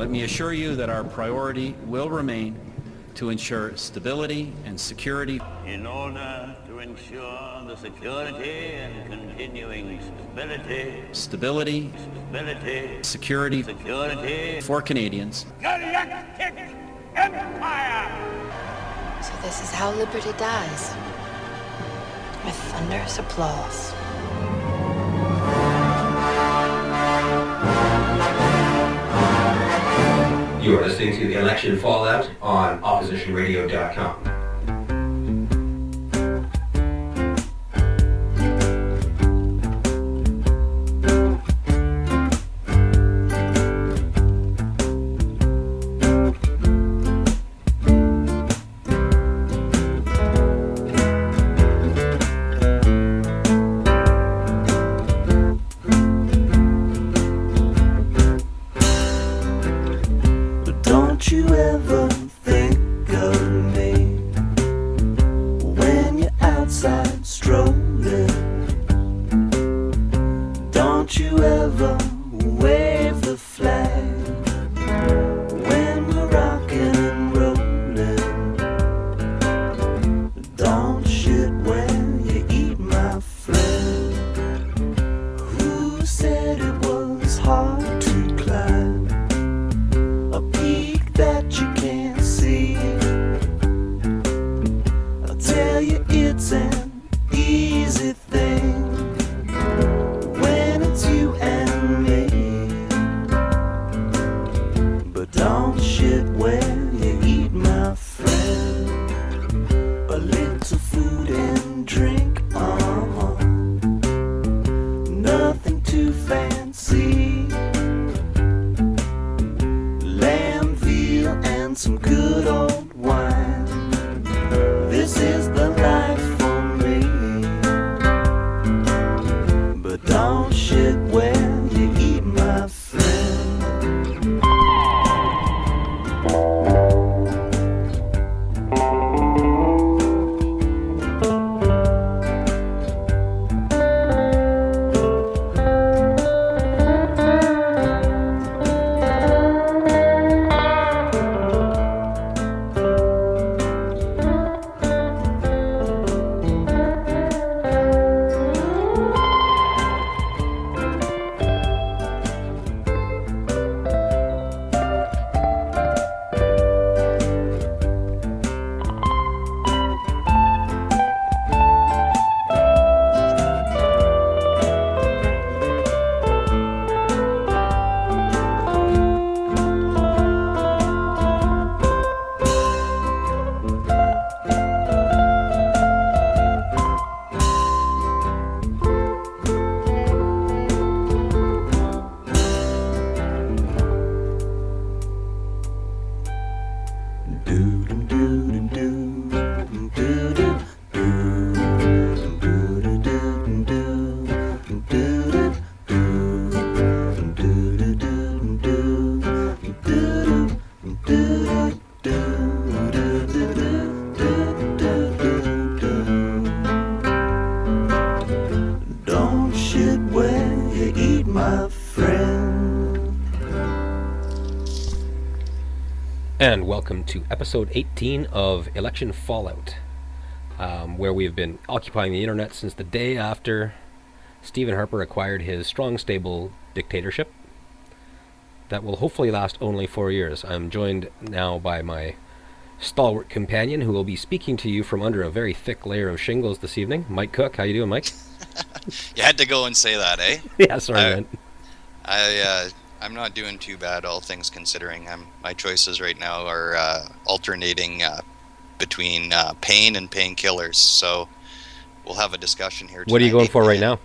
let me assure you that our priority will remain to ensure stability and security. In order to ensure the security and continuing stability, security for Canadians. Galactic Empire! So this is how liberty dies. With thunderous applause. You are listening to The Election Fallout on OppositionRadio.com. Don't you ever think of me when you're outside strolling? Don't you ever wave the flag when we're rocking and rolling? Don't shit when you eat, my friend. Who said it was hard to climb a peak that you can't see? I'll tell you it's an easy thing when it's you and me. But don't shit where you eat, my friend. A little food and drink, nothing too fancy. Lamb, veal, and some good old wine. This is the life for me. But don't shit where you eat, my friend. Don't shit where you eat, my friend. And welcome to episode 18 of Election Fallout, where we have been occupying the internet since the day after Stephen Harper acquired his strong, stable dictatorship that will hopefully last only 4 years. I'm joined now by my stalwart companion who will be speaking to you from under a very thick layer of shingles this evening, Mike Cook. How you doing, Mike? You had to go and say that, eh? Yeah, sorry, man. I'm not doing too bad, all things considering. My choices right now are alternating between pain and painkillers. So we'll have a discussion here tonight. What are you going for right now?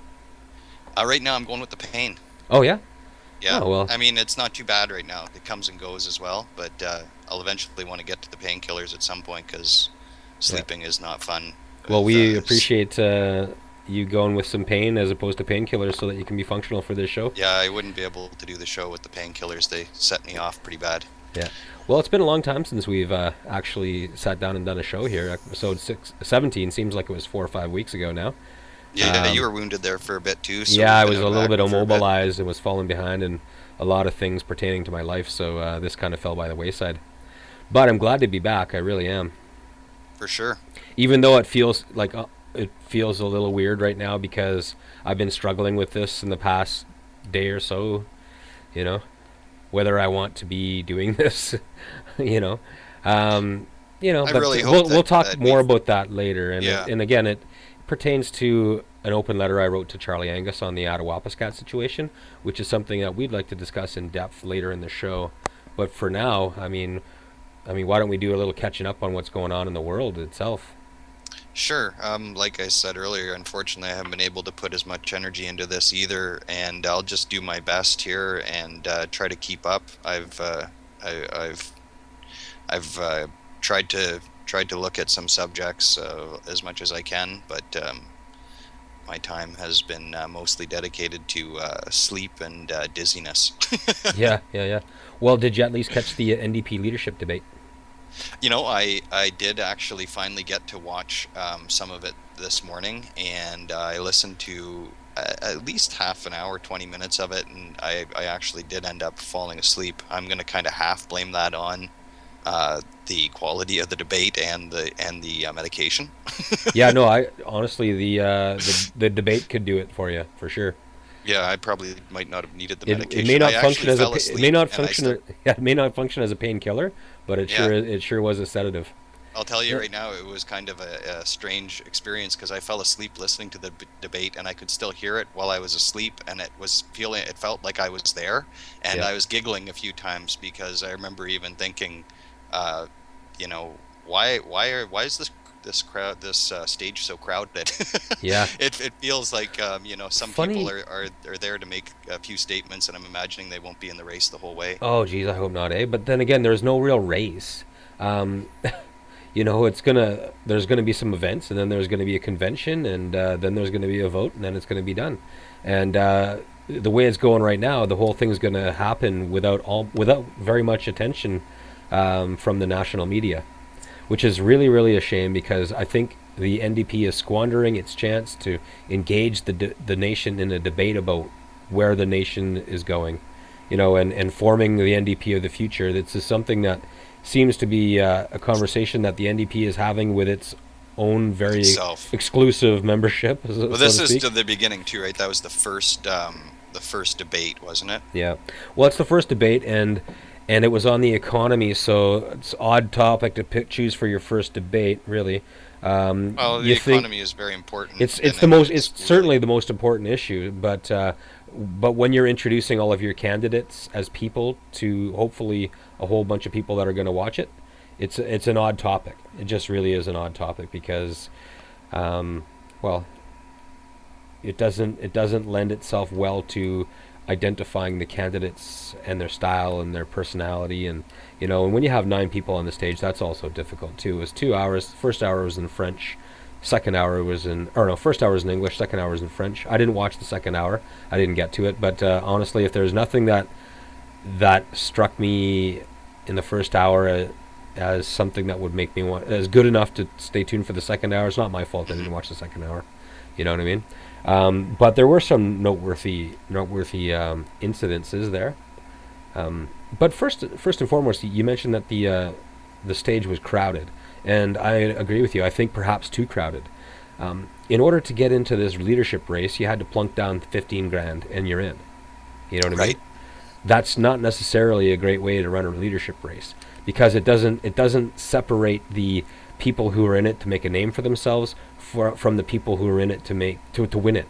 Right now I'm going with the pain. Oh, yeah? Yeah. Oh, well. I mean, it's not too bad right now. It comes and goes as well, but I'll eventually want to get to the painkillers at some point because sleeping is not fun. Well, we appreciate you going with some pain as opposed to painkillers so that you can be functional for this show. Yeah, I wouldn't be able to do the show with the painkillers. They set me off pretty bad. Yeah. Well, it's been a long time since we've actually sat down and done a show here. Episode 17 seems like it was 4 or 5 weeks ago now. Yeah, you were wounded there for a bit too. So yeah, I was a little bit immobilized and was falling behind, and a lot of things pertaining to my life, so this kind of fell by the wayside. But I'm glad to be back. I really am. For sure. Even though it feels like it feels a little weird right now because I've been struggling with this in the past day or so, you know, whether I want to be doing this, you know. I But really hope we'll talk that more about that later. And Yeah. and again, it pertains to an open letter I wrote to Charlie Angus on the Attawapiskat situation, which is something that we'd like to discuss in depth later in the show. But for now, I mean, why don't we do a little catching up on what's going on in the world itself? Sure. Like I said earlier, unfortunately, I haven't been able to put as much energy into this either, and I'll just do my best here and try to keep up. I've tried to look at some subjects as much as I can, but my time has been mostly dedicated to sleep and dizziness. Yeah. Well, did you at least catch the NDP leadership debate? You know, I did actually finally get to watch some of it this morning, and I listened to at least half an hour, 20 minutes of it, and I actually did end up falling asleep. I'm going to kind of half blame that on the quality of the debate and the medication. Yeah, no, I honestly the debate could do it for you for sure. Yeah, I probably might not have needed the It medication. may not I function actually as fell it asleep may not and I function. still- Yeah, it may not function as a painkiller, but it sure was a sedative. I'll tell you right now, it was kind of a strange experience because I fell asleep listening to the debate, and I could still hear it while I was asleep, and it felt like I was there, and Yeah. I was giggling a few times because I remember even thinking, why is this stage so crowded? Yeah. It feels like some Funny. people are there to make a few statements, and I'm imagining they won't be in the race the whole way. Oh, geez, I hope not, eh? But then again, there's no real race. There's gonna be some events, and then there's gonna be a convention, and then there's gonna be a vote, and then it's gonna be done. And the way it's going right now, the whole thing's gonna happen without very much attention from the national media, which is really, really a shame because I think the NDP is squandering its chance to engage the nation in a debate about where the nation is going, and forming the NDP of the future. This is something that seems to be a conversation that the NDP is having with its own very Itself. exclusive membership. Well, this is to the beginning too, right? That was the first debate, wasn't it? Yeah. Well, it's the first debate, and it was on the economy, so it's an odd topic to choose for your first debate, really. Well, the economy is very important. It's really certainly the most important issue, but when you're introducing all of your candidates as people to hopefully a whole bunch of people that are going to watch it, it's an odd topic. It just really is an odd topic because, it doesn't lend itself well to identifying the candidates and their style and their personality, and when you have 9 people on the stage, that's also difficult too. It was 2 hours. First hour was in French, first hour was in English, second hour was in French. I didn't watch the second hour. I didn't get to it, but honestly, if there's nothing that struck me in the first hour as something that would make me as good enough to stay tuned for the second hour, it's not my fault I didn't watch the second hour. You know what I mean? But there were some noteworthy incidences there. But first and foremost, you mentioned that the stage was crowded, and I agree with you. I think perhaps too crowded. In order to get into this leadership race, you had to plunk down 15 grand, and you're in. You know what I mean? Right. That's not necessarily a great way to run a leadership race because it doesn't separate the people who are in it to make a name for themselves from the people who are in it to win it.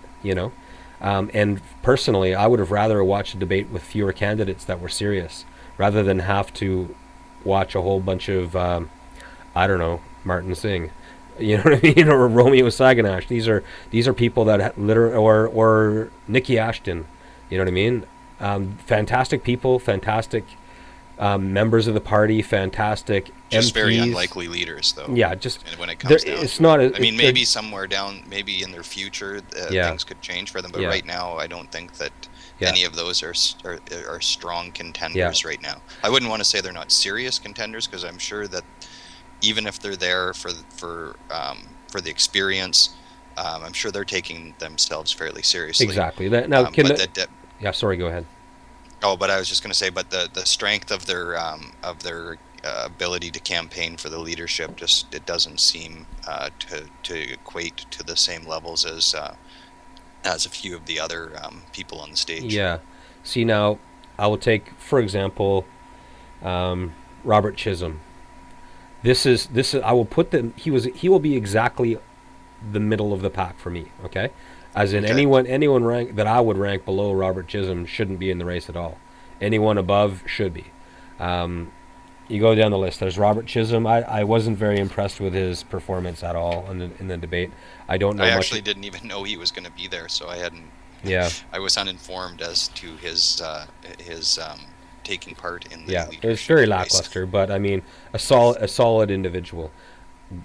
And personally, I would have rather watched a debate with fewer candidates that were serious rather than have to watch a whole bunch of Martin Singh, you know what I mean, or Romeo Saganash. These are people that or Nikki Ashton, you know what I mean. Fantastic people, fantastic members of the party, fantastic Just MPs. very unlikely leaders, though. Yeah, just when it comes down it's to not. it. I mean, maybe somewhere down, maybe in their future, things could change for them. But Yeah. right now, I don't think that Yeah. any of those are strong contenders right now. I wouldn't want to say they're not serious contenders because I'm sure that even if they're there for the experience, I'm sure they're taking themselves fairly seriously. Exactly. Sorry, go ahead. Oh, but I was just going to say, but the strength of their ability to campaign for the leadership, just it doesn't seem to equate to the same levels as a few of the other people on the stage. Yeah. See, now I will take, for example, Robert Chisholm. This is I will put them. He will be exactly the middle of the pack for me. Okay, as in anyone rank that I would rank below Robert Chisholm shouldn't be in the race at all. Anyone above should be. You go down the list. There's Robert Chisholm. I wasn't very impressed with his performance at all in the debate. I don't know. I actually didn't even know he was going to be there, so I hadn't. Yeah. I was uninformed as to his taking part in the it was very lackluster, but I mean a solid individual.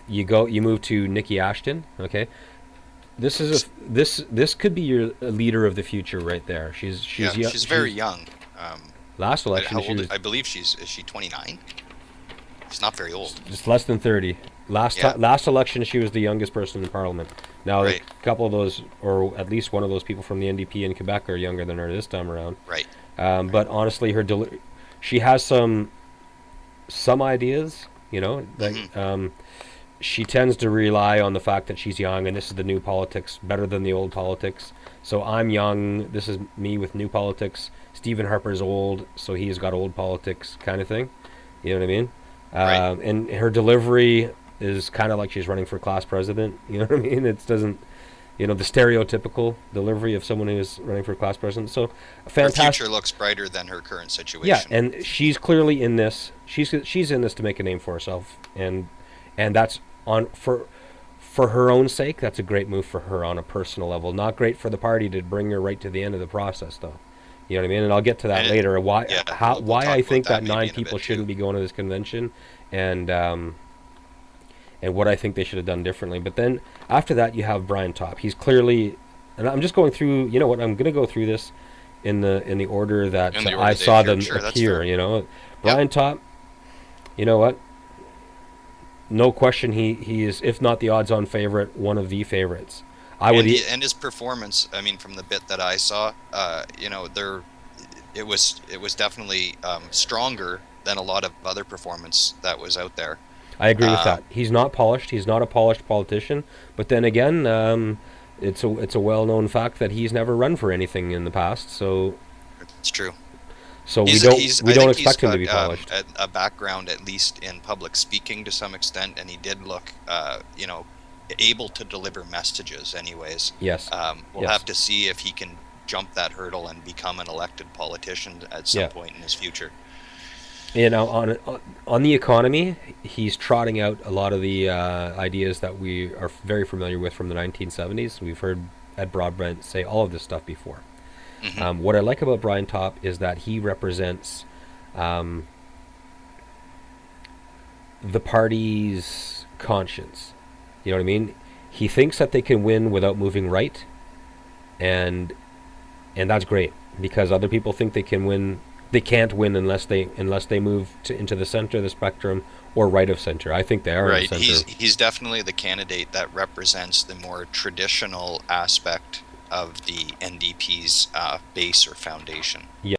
You move to Nikki Ashton. Okay, this could be your leader of the future right there. She's very young. Last election, I believe is she 29? She's not very old. Just less than 30. Last election, she was the youngest person in Parliament. Now, a couple of those, or at least one of those people from the NDP in Quebec are younger than her this time around. Right. But honestly, she has some ideas, she tends to rely on the fact that she's young, and this is the new politics, better than the old politics. So I'm young, this is me with new politics. Stephen Harper's old, so he's got old politics kind of thing. You know what I mean? Right. And her delivery is kind of like she's running for class president. You know what I mean? It doesn't, the stereotypical delivery of someone who's running for class president. So, fantastic. Her future looks brighter than her current situation. Yeah, and she's clearly in this. She's in this to make a name for herself, and that's for her own sake. That's a great move for her on a personal level. Not great for the party to bring her right to the end of the process, though. You know what I mean? And I'll get to that later. Why I think that 9 people shouldn't be going to this convention, and what I think they should have done differently. But then after that, you have Brian Topp. He's clearly, and I'm just going through. You know what? I'm going to go through this in the order that I saw them appear. Brian Topp. You know what? No question, he is, if not the odds-on favorite, one of the favorites. And his performance, I mean, from the bit that I saw, it was definitely stronger than a lot of other performance that was out there. I agree with that. He's not polished. He's not a polished politician. But then again, it's a well-known fact that he's never run for anything in the past. So it's true. So we don't expect him to be polished. A background, at least in public speaking, to some extent, and he did look, able to deliver messages. Anyways, yes. We'll have to see if he can jump that hurdle and become an elected politician at some point in his future. On the economy, he's trotting out a lot of the ideas that we are very familiar with from the 1970s. We've heard Ed Broadbent say all of this stuff before. Mm-hmm. What I like about Brian Topp is that he represents the party's conscience. You know what I mean? He thinks that they can win without moving right, and that's great, because other people think they can win. They can't win unless they move into the center of the spectrum or right of center. I think they are right. In the center. He's definitely the candidate that represents the more traditional aspect of the NDP's base or foundation. Yeah.